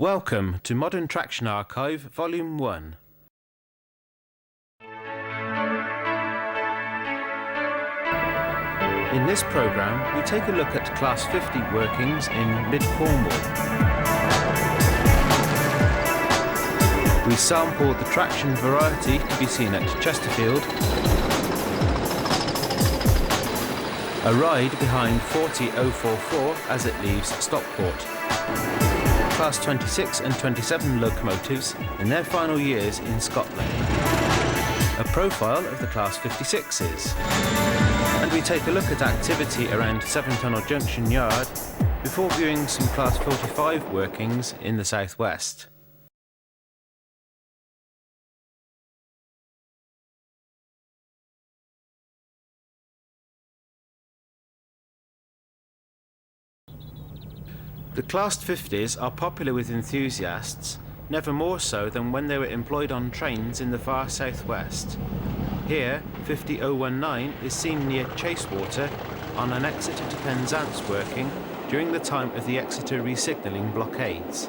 Welcome to Modern Traction Archive, Volume 1. In this programme, we take a look at Class 50 workings in mid-Cornwall. We sample the traction variety to be seen at Chesterfield, a ride behind 40044 as it leaves Stockport. Class 26 and 27 locomotives in their final years in Scotland. A profile of the Class 56s. And we take a look at activity around Tunnel Junction Yard before viewing some Class 45 workings in the southwest. The Class 50s are popular with enthusiasts, never more so than when they were employed on trains in the far southwest. Here, 50019 is seen near Chasewater on an Exeter to Penzance working during the time of the Exeter re-signalling blockades.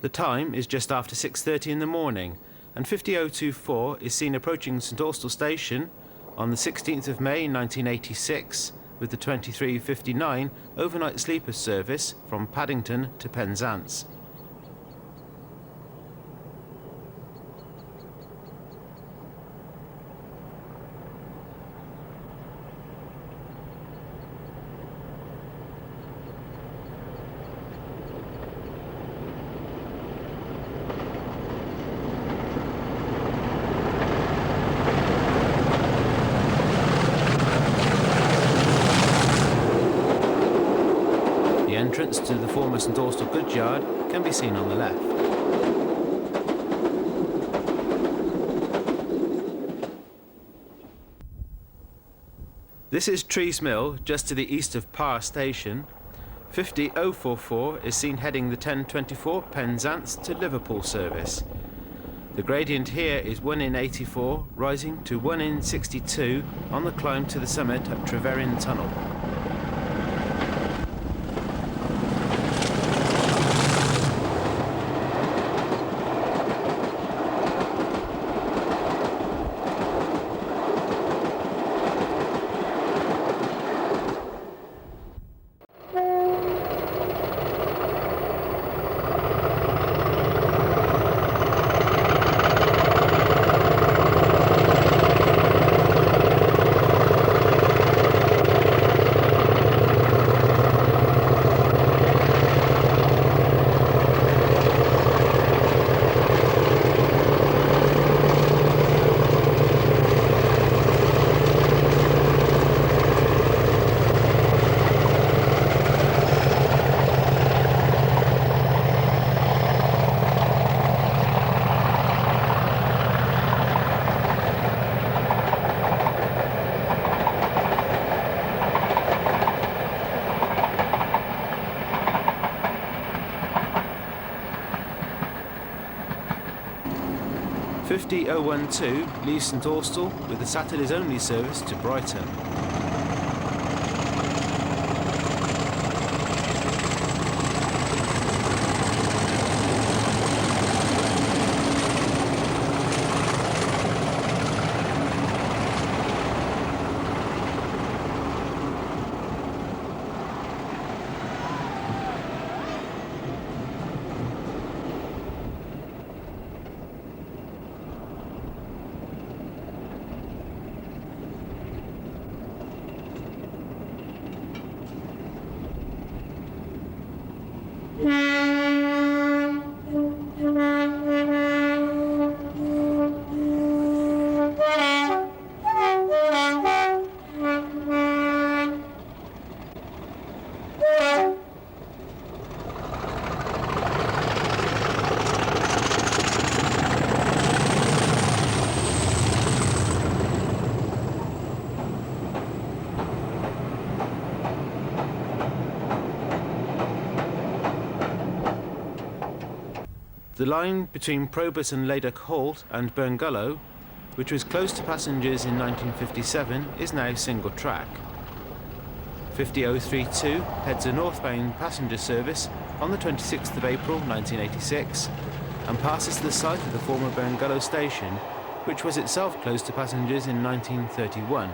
The time is just after 6:30 in the morning, and 50024 is seen approaching St.Austell station on the 16th of May 1986 with the 2359 overnight sleeper service from Paddington to Penzance. The entrance to the former St.Austell goods yard can be seen on the left. This is Trees Mill, just to the east of Par station. 50044 is seen heading the 1024 Penzance to Liverpool service. The gradient here is 1 in 84, rising to 1 in 62 on the climb to the summit at Treverrin Tunnel. .012 leaves St.Austell with a Saturdays only service to Brighton. The line between Probus and Laddock Halt and Burngallow, which was closed to passengers in 1957, is now single track. 50032 heads a northbound passenger service on the 26th of April 1986 and passes the site of the former Burngallow station, which was itself closed to passengers in 1931.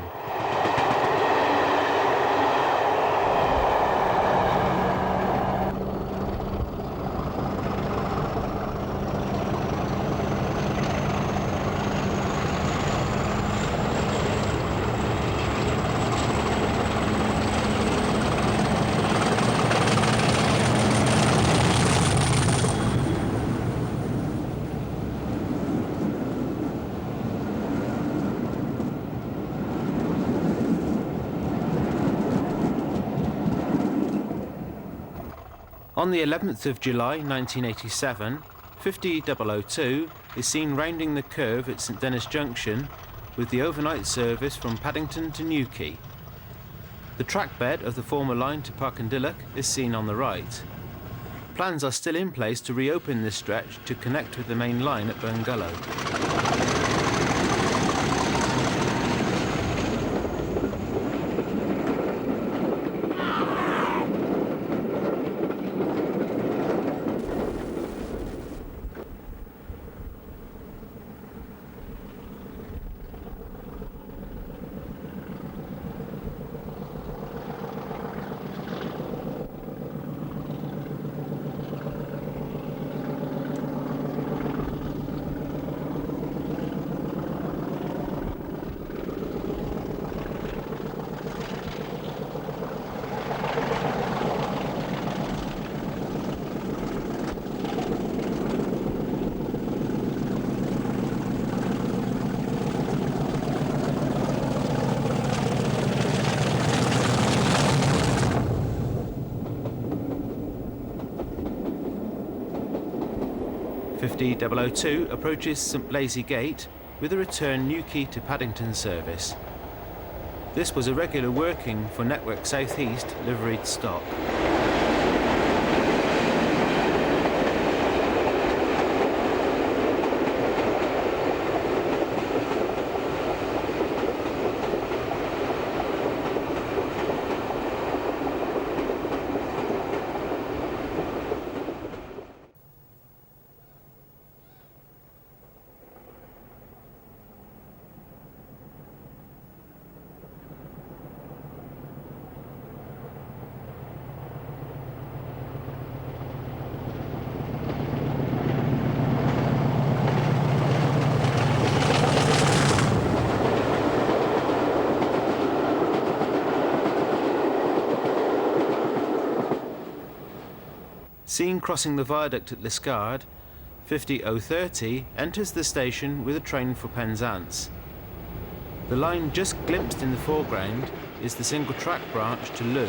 On the 11th of July 1987, 50002 is seen rounding the curve at St Denis Junction with the overnight service from Paddington to Newquay. The track bed of the former line to Parkendilloch is seen on the right. Plans are still in place to reopen this stretch to connect with the main line at Burngallow. FD002 approaches St Blaise Gate with a return Newquay to Paddington service. This was a regular working for Network South East liveried stock. Seen crossing the viaduct at Liscard, 50030 enters the station with a train for Penzance. The line just glimpsed in the foreground is the single-track branch to Loo,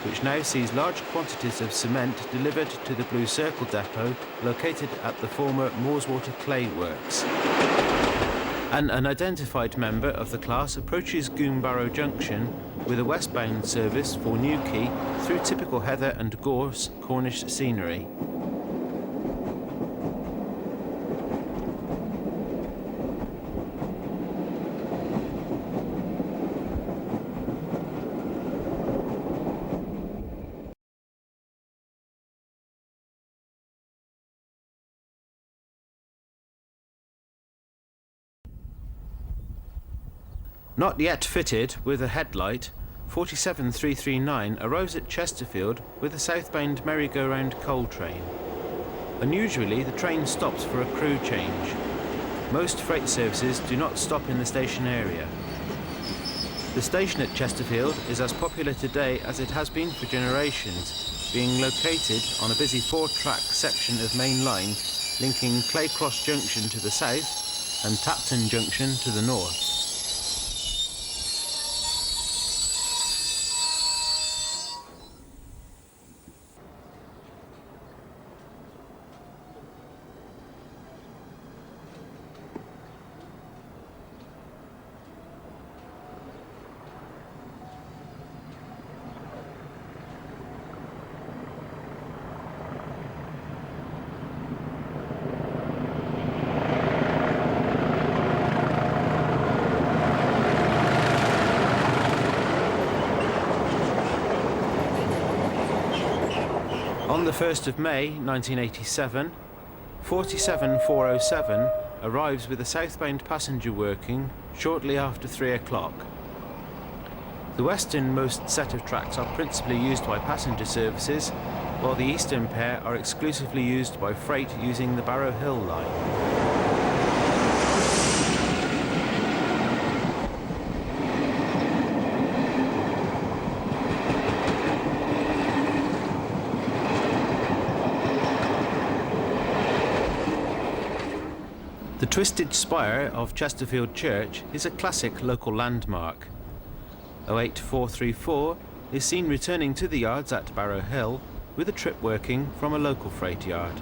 which now sees large quantities of cement delivered to the Blue Circle depot located at the former Moorswater Clay Works. An unidentified member of the class approaches Goombarrow Junction with a westbound service for Newquay through typical heather and gorse Cornish scenery. Not yet fitted with a headlight, 47339 arrives at Chesterfield with a southbound merry-go-round coal train. Unusually, the train stops for a crew change. Most freight services do not stop in the station area. The station at Chesterfield is as popular today as it has been for generations, being located on a busy four-track section of main line linking Claycross Junction to the south and Tapton Junction to the north. On the 1st of May 1987, 47407 arrives with a southbound passenger working shortly after 3 o'clock. The westernmost set of tracks are principally used by passenger services, while the eastern pair are exclusively used by freight using the Barrow Hill line. The twisted spire of Chesterfield Church is a classic local landmark. 08434 is seen returning to the yards at Barrow Hill with a trip working from a local freight yard.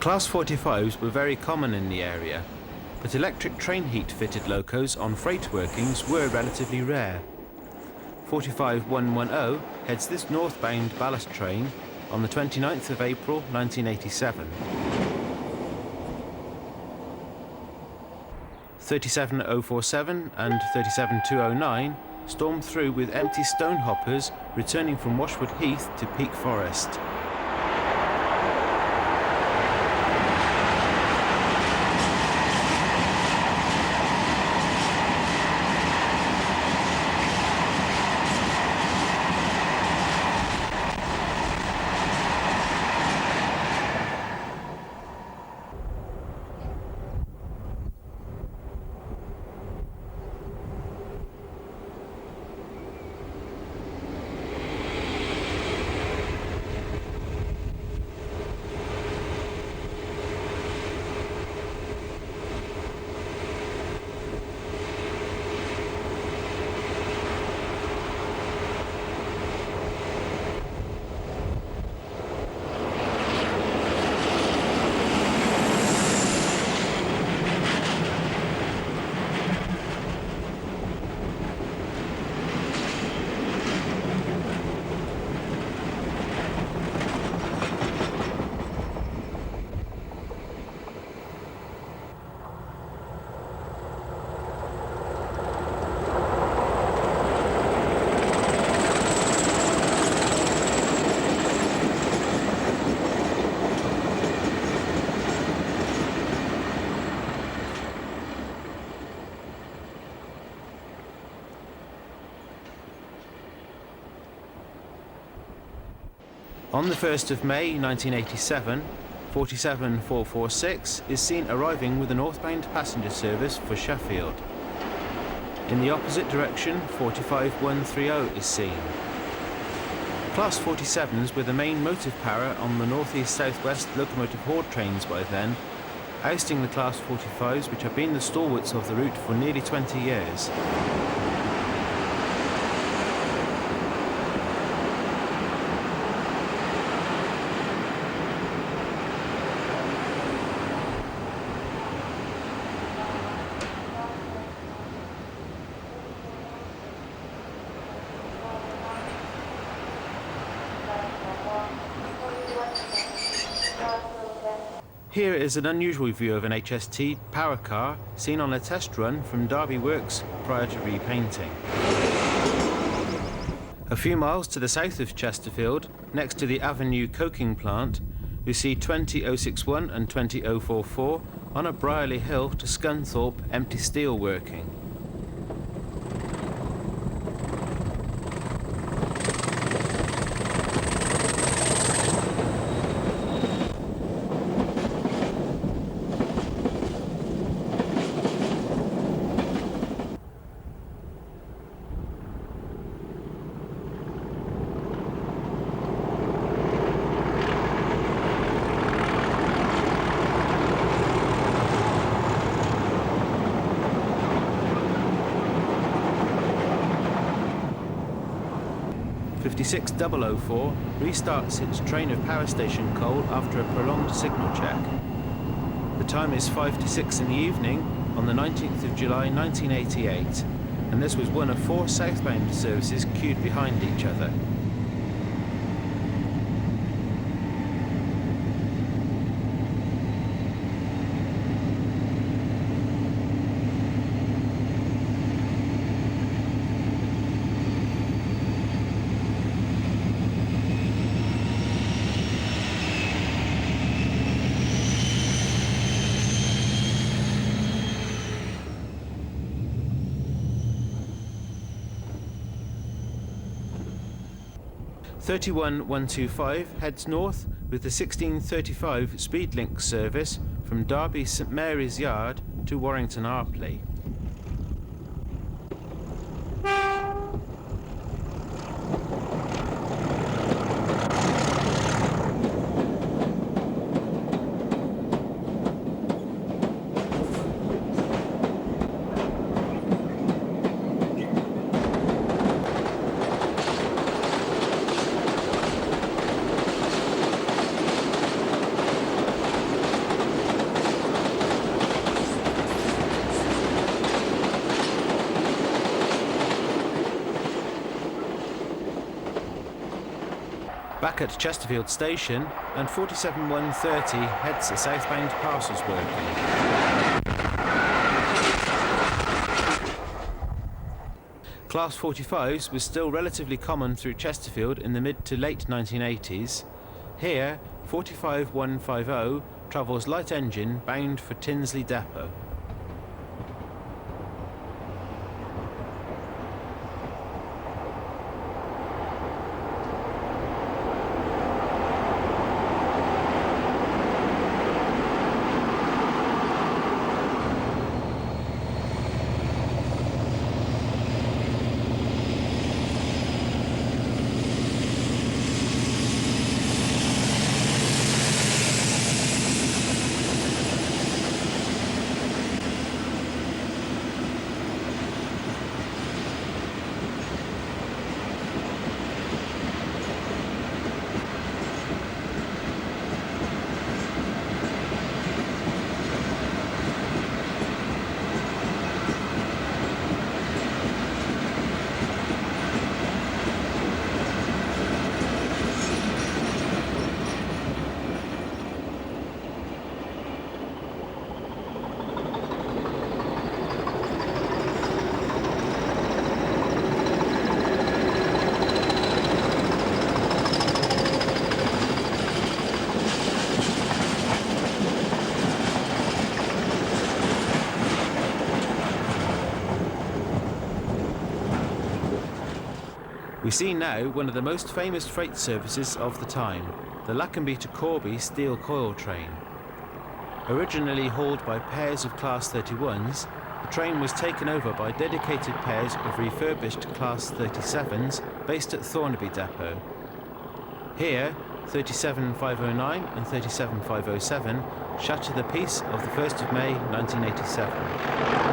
Class 45s were very common in the area, but electric train heat fitted locos on freight workings were relatively rare. 45110 heads this northbound ballast train on the 29th of April 1987. 37047 and 37209 stormed through with empty stone hoppers returning from Washwood Heath to Peak Forest. On the 1st of May 1987, 47446 is seen arriving with a northbound passenger service for Sheffield. In the opposite direction, 45130 is seen. Class 47s were the main motive power on the northeast-southwest locomotive haul trains by then, ousting the Class 45s which have been the stalwarts of the route for nearly 20 years. Here is an unusual view of an HST power car seen on a test run from Derby Works prior to repainting. A few miles to the south of Chesterfield, next to the Avenue coking plant, we see 20061 and 20044 on a Brierley Hill to Scunthorpe empty steel working. 56004 restarts its train of power station coal after a prolonged signal check. The time is 5 to 6 in the evening on the 19th of July 1988, and this was one of 4 southbound services queued behind each other. (31125) heads north with the 1635 Speedlink service from Derby St Mary's Yard to Warrington Arpley. Back at Chesterfield station, and 47130 heads the southbound parcels working. Class 45s was still relatively common through Chesterfield in the mid to late 1980s. Here, 45150 travels light engine bound for Tinsley Depot. We see now one of the most famous freight services of the time, the Lackenby to Corby steel coil train. Originally hauled by pairs of Class 31s, the train was taken over by dedicated pairs of refurbished Class 37s based at Thornaby Depot. Here, 37509 and 37507 shatter the peace of the 1st of May 1987.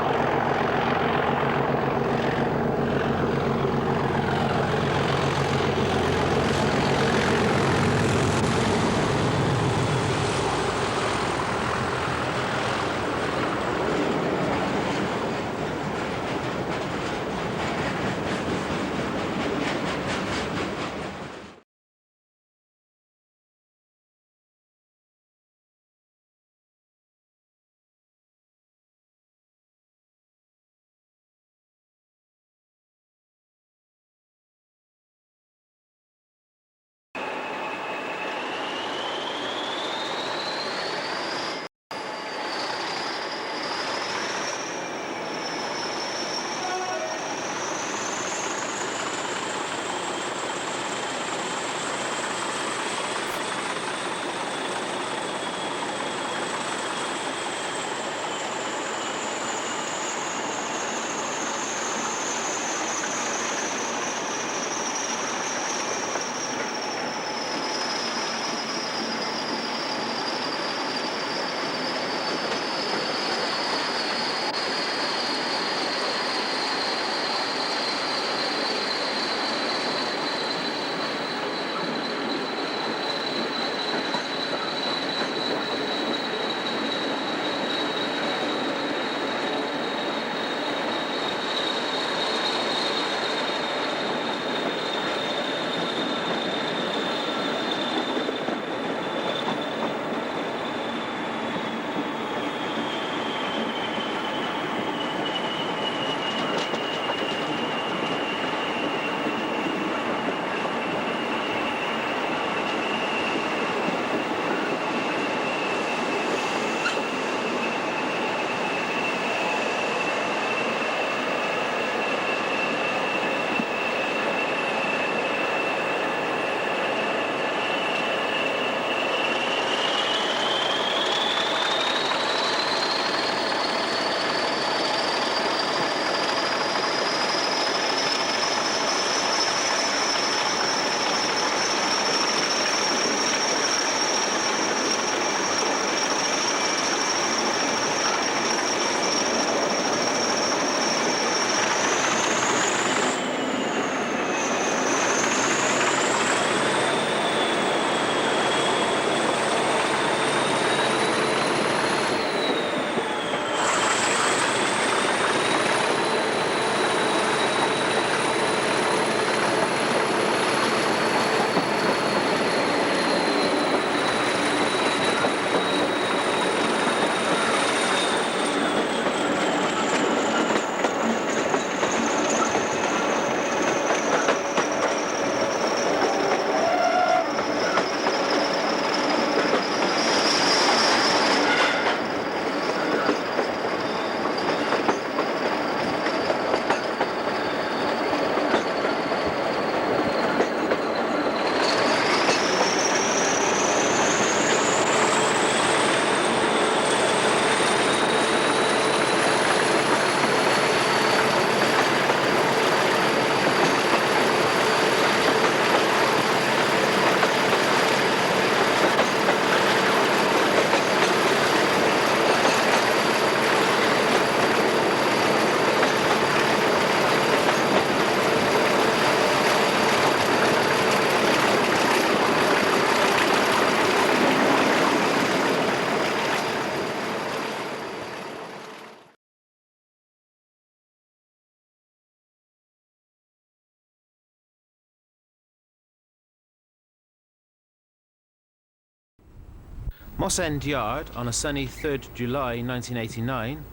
Mossend Yard on a sunny 3rd July 1989,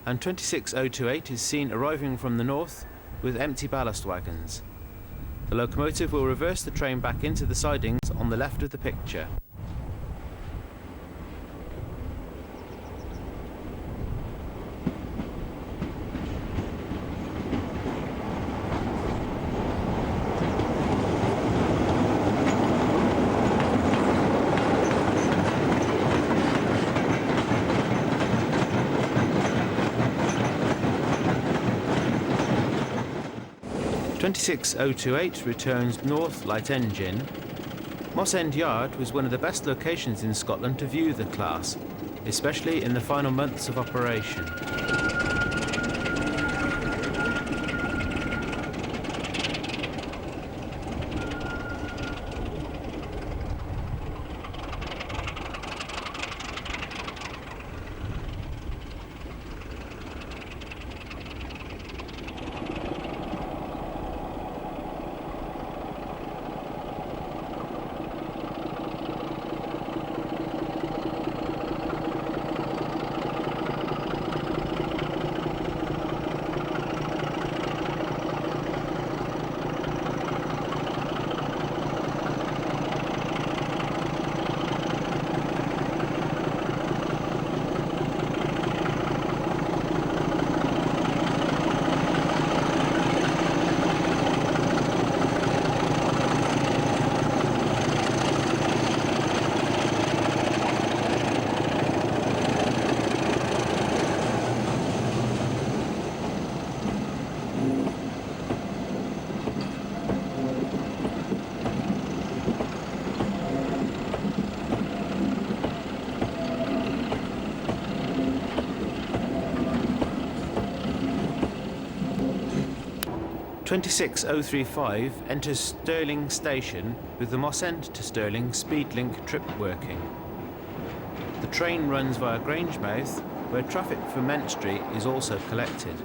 and 26028 is seen arriving from the north with empty ballast wagons. The locomotive will reverse the train back into the sidings on the left of the picture. (26028) returns north light engine. Mossend Yard was one of the best locations in Scotland to view the class, especially in the final months of operation. (26035) enters Stirling Station with the Mossend to Stirling Speedlink trip working. The train runs via Grangemouth, where traffic for Ment Street is also collected.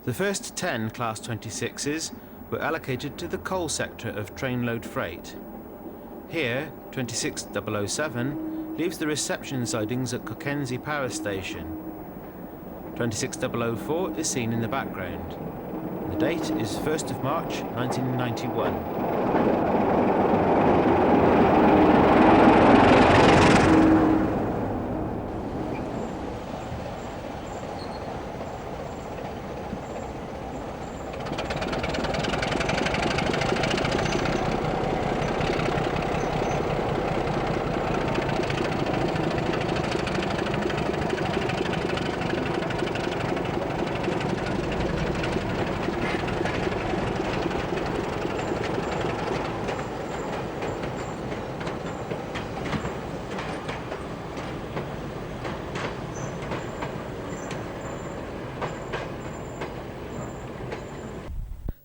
The first 10 Class 26s were allocated to the coal sector of trainload freight. Here, 26007 leaves the reception sidings at Cockenzie Power Station. 26004 is seen in the background. The date is 1st of March 1991.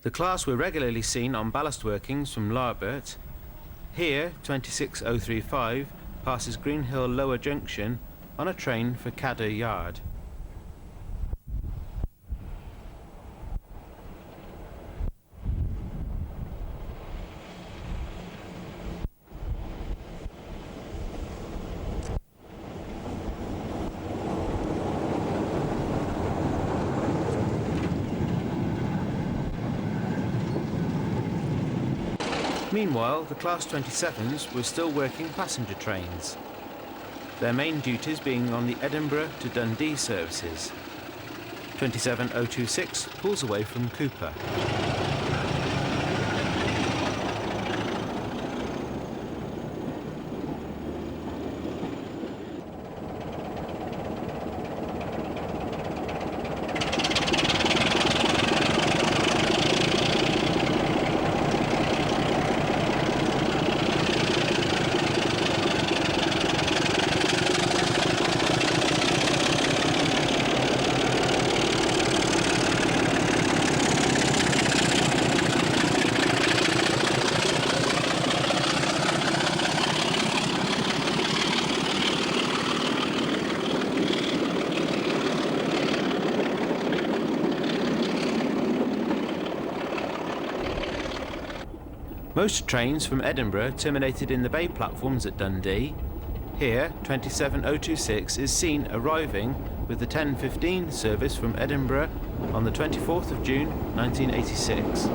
The class were regularly seen on ballast workings from Larbert. Here, 26035 passes Greenhill Lower Junction on a train for Cadder Yard. Meanwhile, the Class 27s were still working passenger trains, their main duties being on the Edinburgh to Dundee services. 27026 pulls away from Cooper. Most trains from Edinburgh terminated in the bay platforms at Dundee. Here, 27026 is seen arriving with the 10:15 service from Edinburgh on the 24th of June 1986.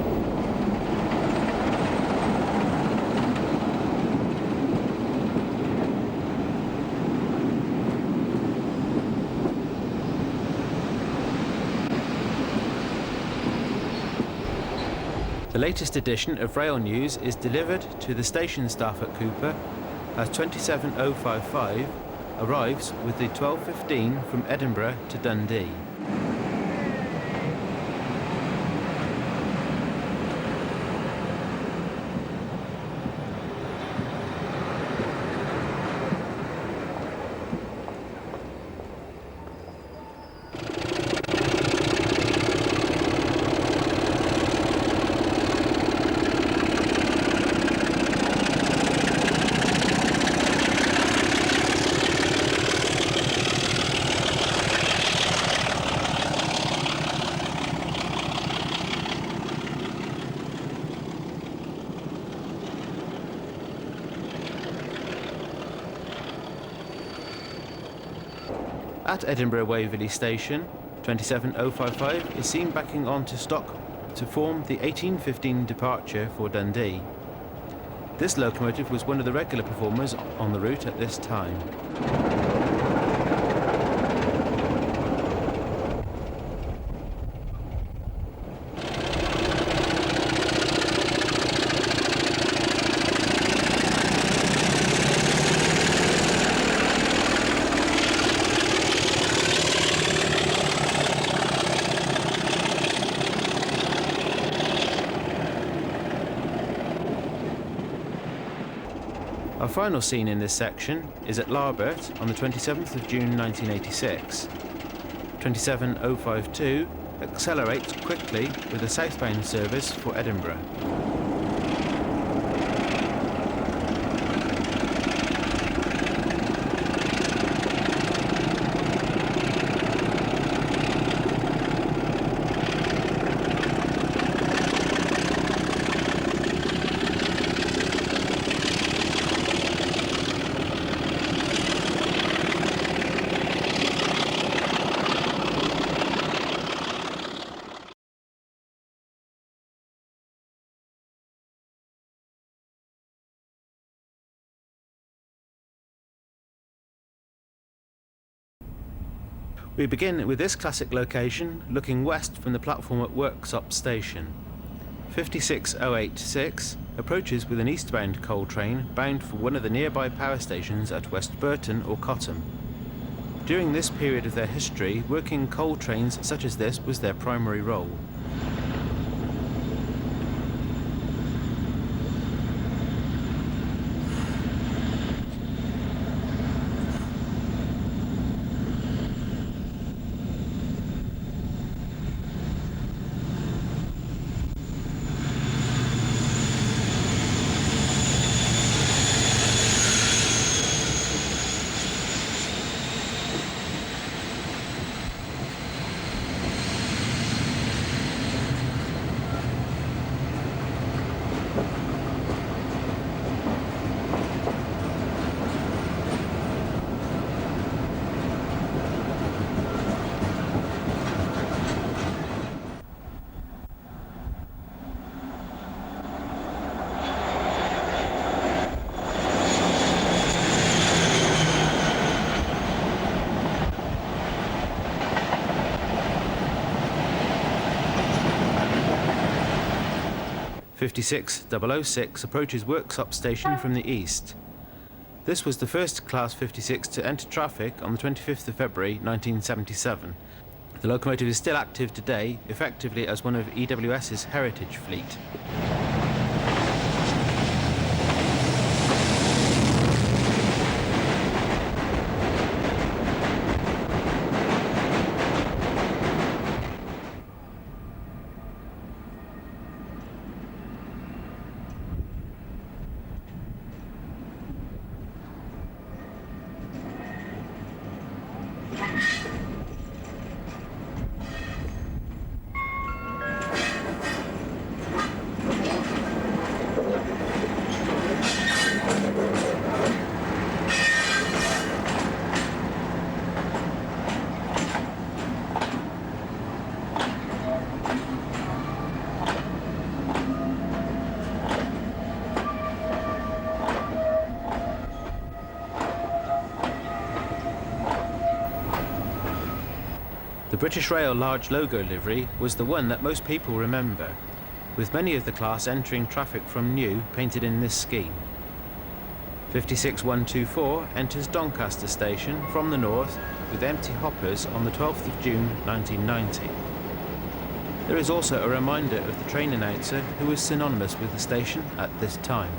The latest edition of Rail News is delivered to the station staff at Cooper as 27055 arrives with the 12:15 from Edinburgh to Dundee. At Edinburgh Waverley Station, 27055 is seen backing onto Stockport to form the 18:15 departure for Dundee. This locomotive was one of the regular performers on the route at this time. Our final scene in this section is at Larbert on the 27th of June 1986. 27052 accelerates quickly with a southbound service for Edinburgh. We begin with this classic location, looking west from the platform at Worksop Station. 56086 approaches with an eastbound coal train bound for one of the nearby power stations at West Burton or Cottam. During this period of their history, working coal trains such as this was their primary role. 56006 approaches Worksop Station from the east. This was the first Class 56 to enter traffic on the 25th of February 1977. The locomotive is still active today, effectively as one of EWS's heritage fleet. The British Rail large logo livery was the one that most people remember, with many of the class entering traffic from New painted in this scheme. 56124 enters Doncaster Station from the north with empty hoppers on the 12th of June 1990. There is also a reminder of the train announcer who was synonymous with the station at this time.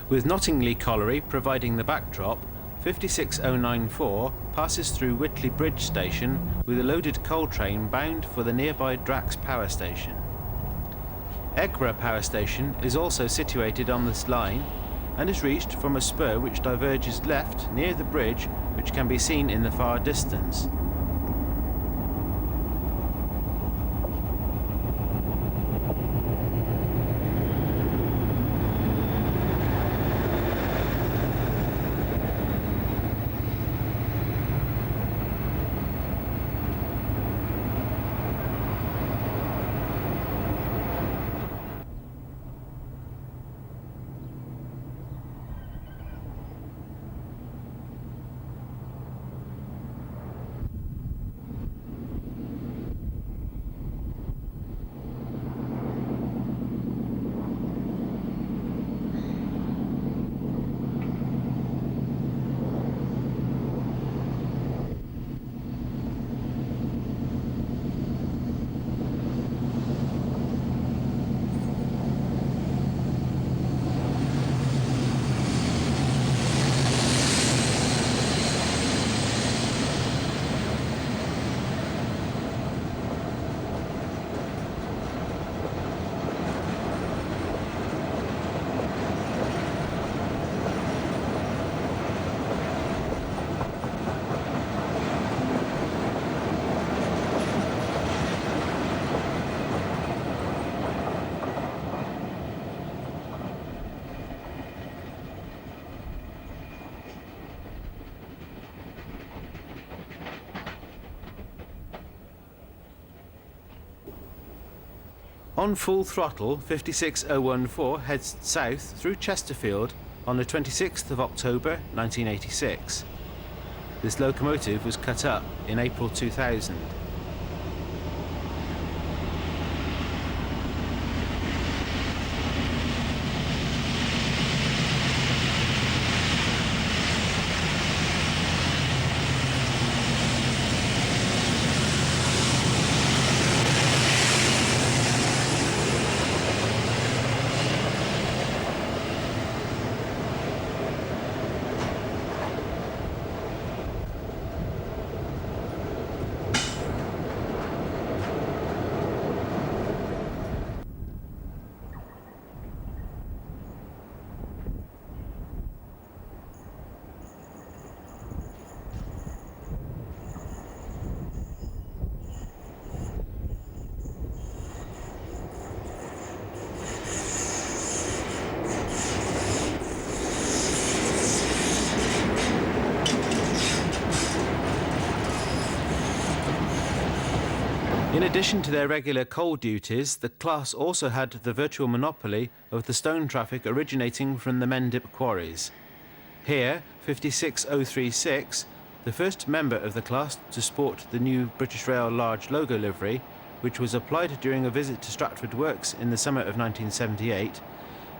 With Nottingley Colliery providing the backdrop, 56094 passes through Whitley Bridge Station with a loaded coal train bound for the nearby Drax Power Station. Eggborough Power Station is also situated on this line and is reached from a spur which diverges left near the bridge, which can be seen in the far distance. On full throttle, 56014 heads south through Chesterfield on the 26th of October 1986. This locomotive was cut up in April 2000. In addition to their regular coal duties, the class also had the virtual monopoly of the stone traffic originating from the Mendip quarries. Here, 56036, the first member of the class to sport the new British Rail large logo livery, which was applied during a visit to Stratford Works in the summer of 1978,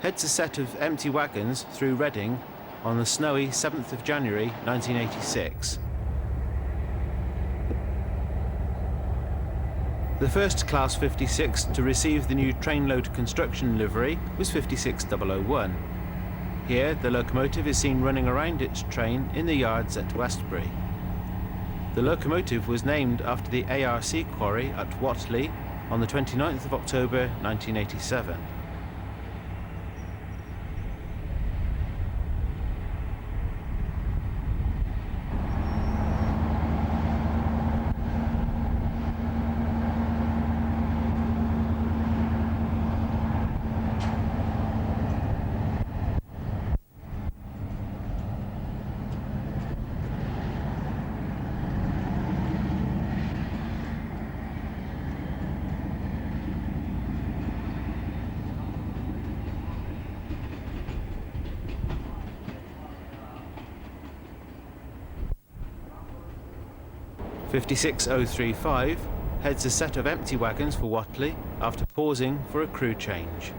heads a set of empty wagons through Reading on the snowy 7th of January 1986. The first Class 56 to receive the new trainload construction livery was 56001. Here, the locomotive is seen running around its train in the yards at Westbury. The locomotive was named after the ARC quarry at Whatley on the 29th of October 1987. "56035 heads a set of empty wagons for Whatley after pausing for a crew change.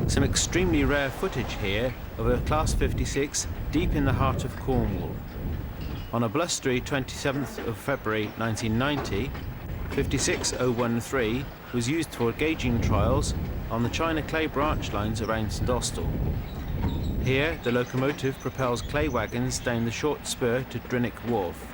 Some extremely rare footage here of a Class 56 deep in the heart of Cornwall. On a blustery 27th of February 1990, 56013 was used for gauging trials on the China clay branch lines around St.Austell. Here, the locomotive propels clay wagons down the short spur to Drinwick Wharf.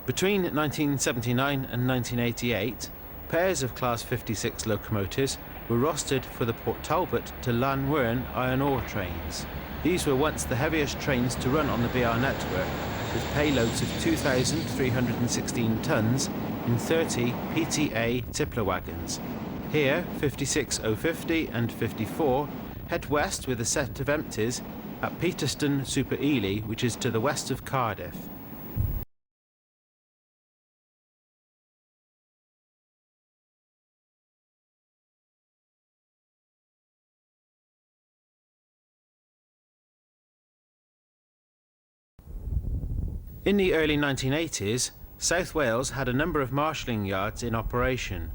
Between 1979 and 1988, pairs of Class 56 locomotives were rostered for the Port Talbot to Llanwern iron ore trains. These were once the heaviest trains to run on the BR network, with payloads of 2,316 tonnes in 30 PTA tippler wagons. Here, 56050 and 54 head west with a set of empties at Peterston super Ely, which is to the west of Cardiff. In the early 1980s, South Wales had a number of marshalling yards in operation.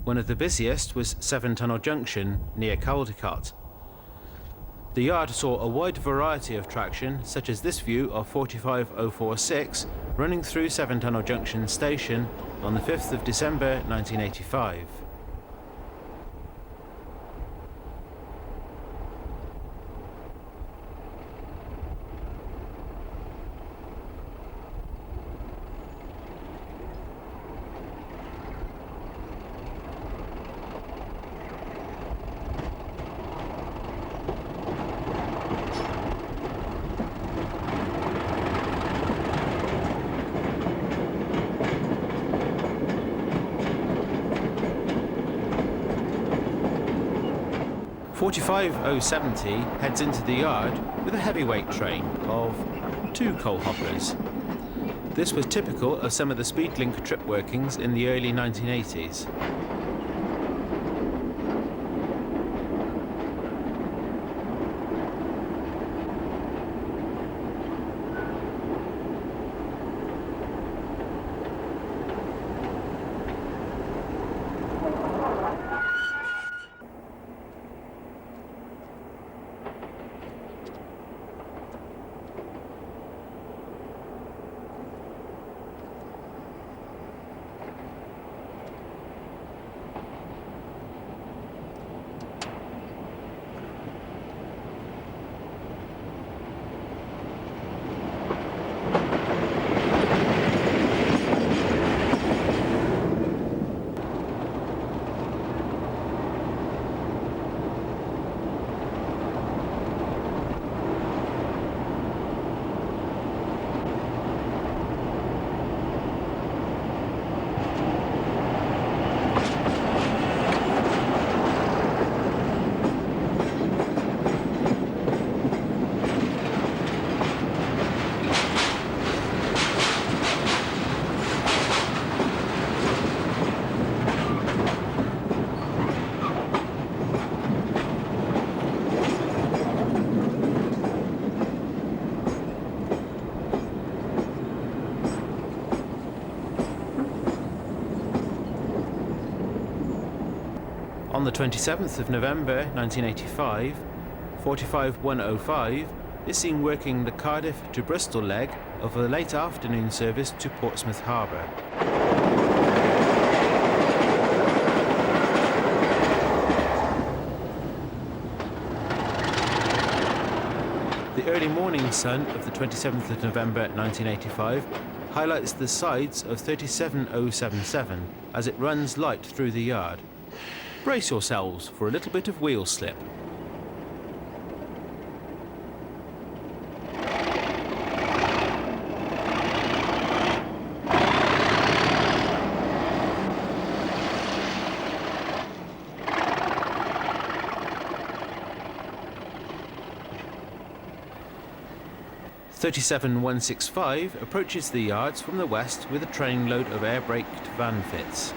One of the busiest was Tunnel Junction near Caldicot. The yard saw a wide variety of traction, such as this view of 45046 running through Tunnel Junction station on the 5th of December 1985. 45070 heads into the yard with a heavyweight train of 2 coal hoppers. This was typical of some of the Speedlink trip workings in the early 1980s. On the 27th of November 1985, 45105 is seen working the Cardiff to Bristol leg of a late afternoon service to Portsmouth Harbour. The early morning sun of the 27th of November 1985 highlights the sides of 37077 as it runs light through the yard. Brace yourselves for a little bit of wheel slip. (37165) approaches the yards from the west with a trainload of air-braked van fits.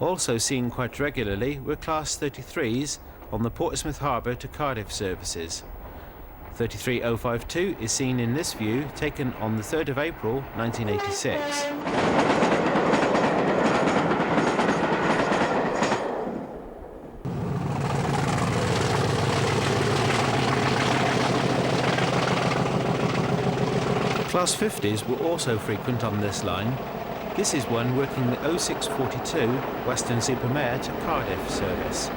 Also seen quite regularly were Class 33s on the Portsmouth Harbour to Cardiff services. 33052 is seen in this view taken on the 3rd of April 1986. Class 50s were also frequent on this line. This is one working the 0642 Weston-super-Mare to Cardiff service.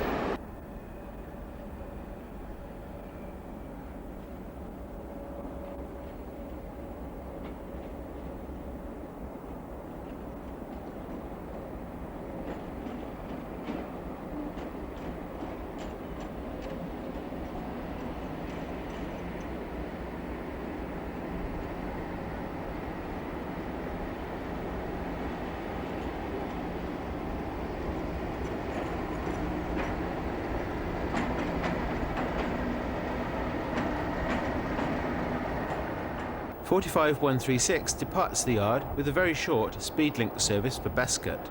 45136 departs the yard with a very short Speedlink service for Bescot.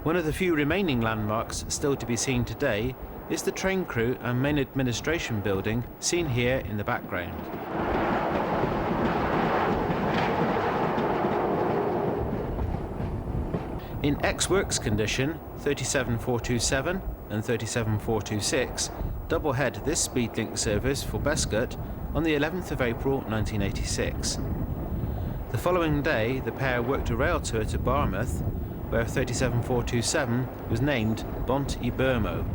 One of the few remaining landmarks still to be seen today is the train crew and main administration building seen here in the background. In ex-works condition, 37427 and 37426 double-head this Speedlink service for Bescot on the 11th of April 1986. The following day, the pair worked a rail tour to Barmouth, where 37427 was named Bont y Bermo.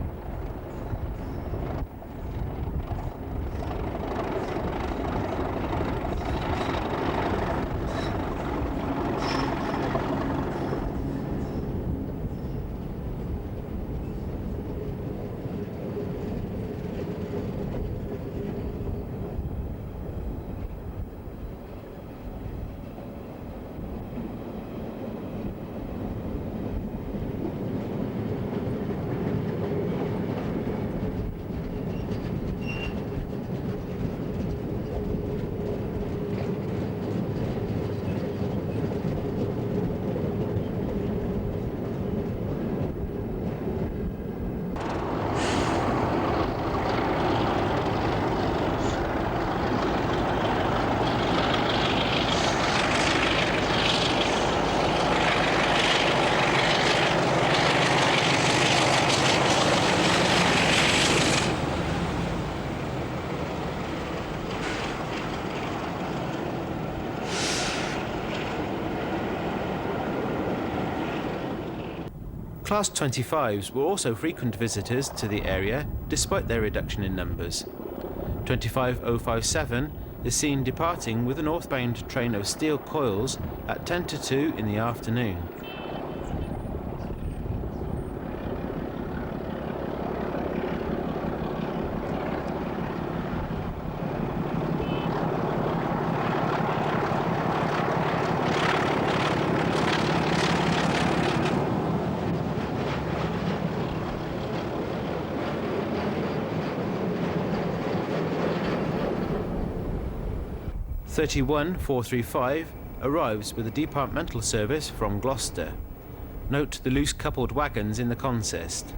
Class 25s were also frequent visitors to the area despite their reduction in numbers. 25057 is seen departing with a northbound train of steel coils at 10 to 2 in the afternoon. (31-435) arrives with a departmental service from Gloucester. Note the loose coupled wagons in the consist.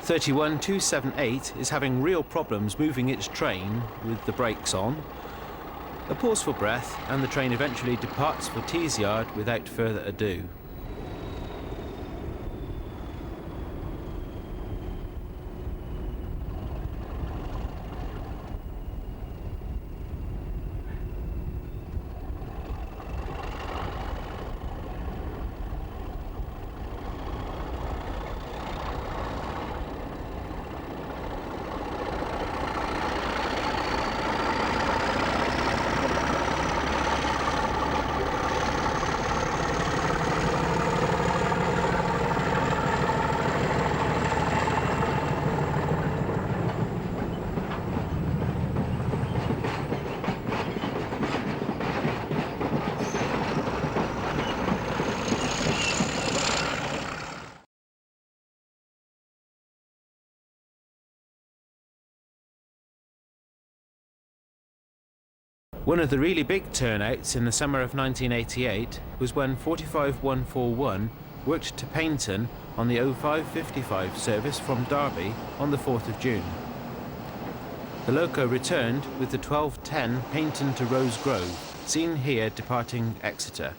(31-278) is having real problems moving its train with the brakes on. A pause for breath and the train eventually departs for Tees Yard without further ado. One of the really big turnouts in the summer of 1988 was when 45141 worked to Paignton on the 0555 service from Derby on the 4th of June. The loco returned with the 1210 Paignton to Rose Grove, seen here departing Exeter.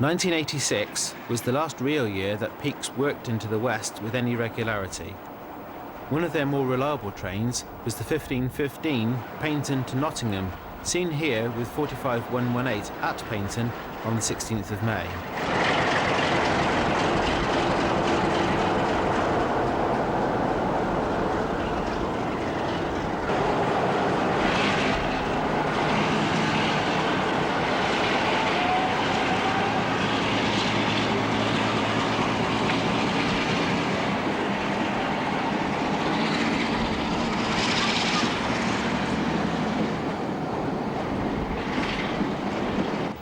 (1986) was the last real year that Peaks worked into the west with any regularity. One of their more reliable trains was the 1515 Paignton to Nottingham, seen here with 45118 at Paignton on the 16th of May.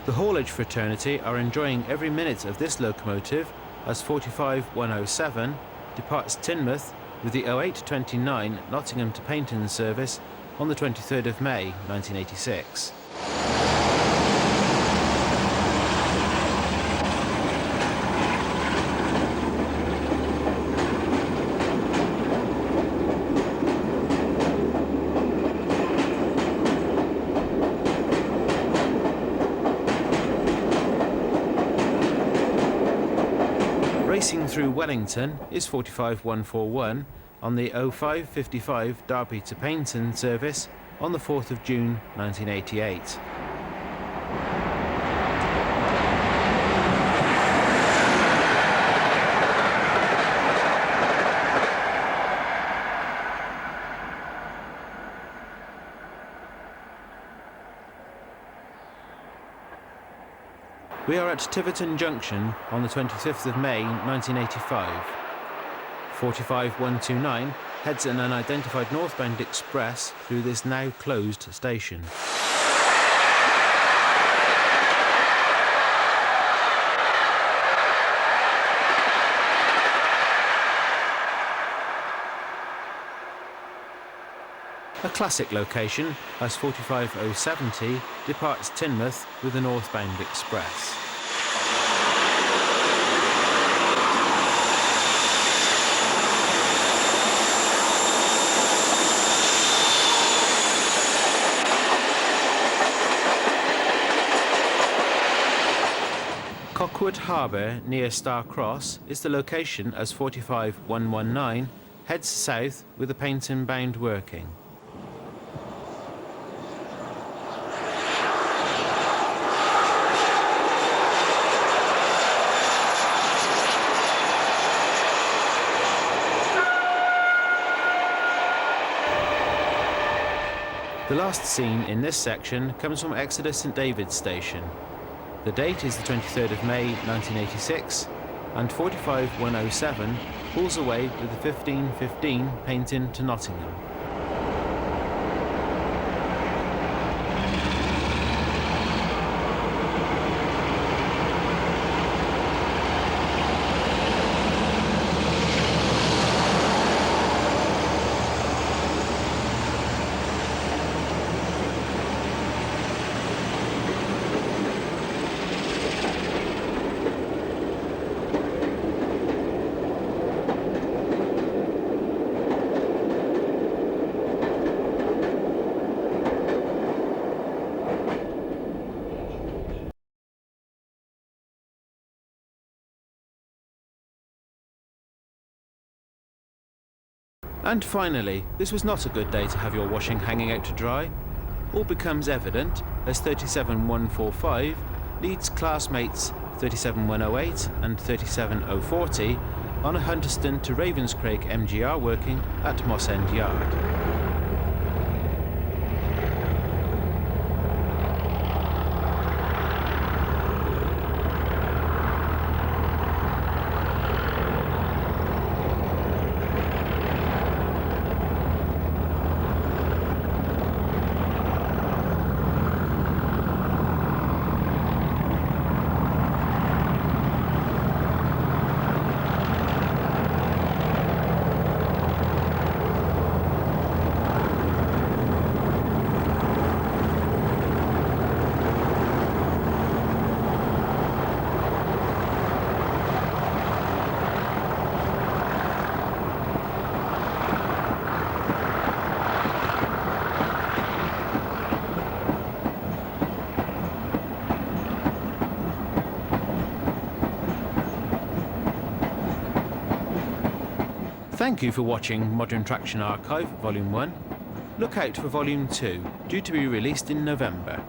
The haulage fraternity are enjoying every minute of this locomotive as 45107 departs Teignmouth with the 0829 Nottingham to Penzance service on the 23rd of May 1986. Racing through Wellington is 45141 on the 0555 Derby to Penzance service on the 4th of June 1988. We are at Tunnel Junction on the 25th of May 1985. 45129 heads an unidentified northbound express through this now closed station. A classic location as 45070 departs Teignmouth with the northbound express. Cockwood Harbour near Star Cross is the location as 45119 heads south with the Penzance bound working. The last scene in this section comes from Exeter St David's station. The date is the 23rd of May 1986 and 45107 pulls away with the 1515 Penzance to Nottingham. And finally, this was not a good day to have your washing hanging out to dry. All becomes evident as 37145 leads classmates 37108 and 37040 on a Hunterston to Ravenscraig MGR working at Mossend Yard. Thank you for watching Modern Traction Archive Volume 1. Look out for Volume 2, due to be released in November.